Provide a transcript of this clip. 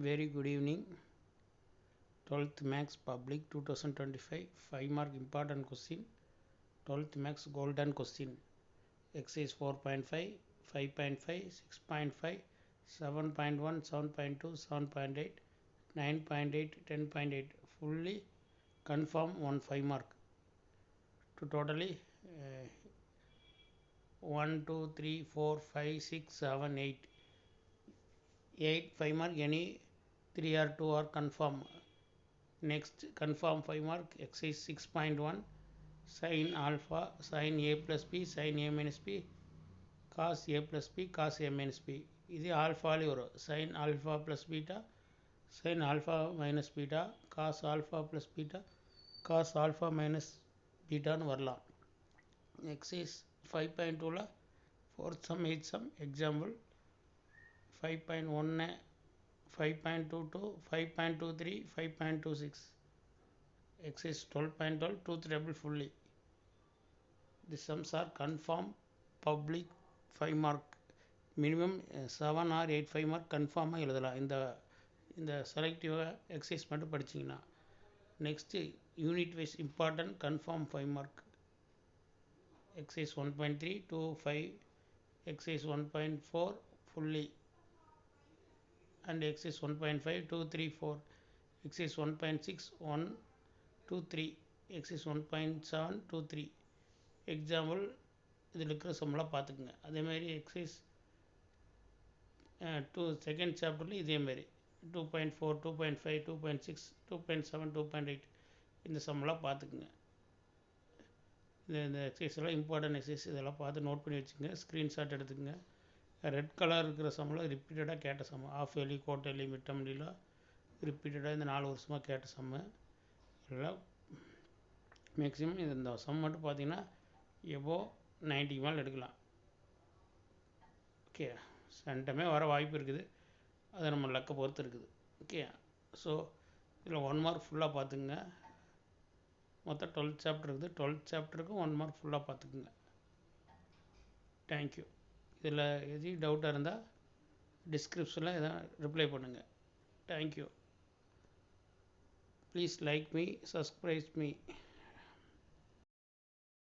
Very good evening. 12th Max Public 2025 5 mark important question. 12th Max golden question. Exercise 4.5, 5.5, 6.5, 7.1, 7.2, 7.8, 9.8, 10.8. Fully confirm 1 5 mark. To totally 1, 2, 3, 4, 5, 6, 7, 8. 8 5 mark, any 3 or 2 are confirm. Next confirm 5 mark exercise 6.1 sin alpha sin a plus b sin a minus b cos a plus b cos a minus b. இது ஆல்ஃபாலே வரும். sin alpha plus beta sin alpha minus beta cos alpha plus beta cos alpha minus betaன்னு வரலாம். exercise 5.2ல 4th sum 8th sum example 5.1 5.22 5.23 5.26 exercise 12.12 truth table fully. The sums are confirm public 5 mark minimum 7 or 8 5 mark confirm எழுதலாம். இந்த செலக்டிவாக exercise மட்டும் படிச்சிங்கன்னா. Next unit wise important confirm 5 mark exercise 1.3 2 5 exercise 1.4 fully and exercise 1.5 2 3 4 exercise 1.6 1 2 3 exercise 1.7 2 3 example இதில் இருக்கிற சம்மெல்லாம் பார்த்துக்குங்க. அதேமாதிரி exercise 2 second சாப்டரில் இதேமாதிரி 2.4 2.5 2.6 2.7 2.8 இந்த சம்மெல்லாம் பார்த்துக்குங்க. இந்த எக்ஸசைஸ் எல்லாம் இம்பார்ட்டன்ட் எக்ஸசைஸ் இதெல்லாம் பார்த்து நோட் பண்ணி வச்சுங்க. ஸ்க்ரீன்ஷாட் எடுத்துக்கங்க. ரெட் கலர் இருக்கிற சம்மில் ரிப்பீட்டடாக கேட்ட சம் ஆஃப் எலி குவார்ட்டர்லி மிட்டம்லாம் ரிப்பீட்டடாக இந்த 4 வருஷமாக கேட்ட சம்மு எல்லாம் மேக்ஸிமம் இந்த சம் மட்டும் பார்த்தீங்கன்னா எபோ 90 மேலே எடுக்கலாம். ஓகே, சென்டமே வர வாய்ப்பு இருக்குது. அதை நம்ம லக்கை பொறுத்து இருக்குது. ஓகே, ஸோ இதில் 1 மார்க் ஃபுல்லாக பார்த்துக்குங்க. மொத்தம் 12 சாப்டர் இருக்குது. 12 சாப்டருக்கும் 1 மார்க் ஃபுல்லாக பார்த்துக்குங்க. தேங்க்யூ. இதில் எதுவும் டவுட்டாக இருந்தால் டிஸ்கிரிப்ஷனில் எதாவது ரிப்ளை பண்ணுங்கள். Thank you. Please like me, subscribe me.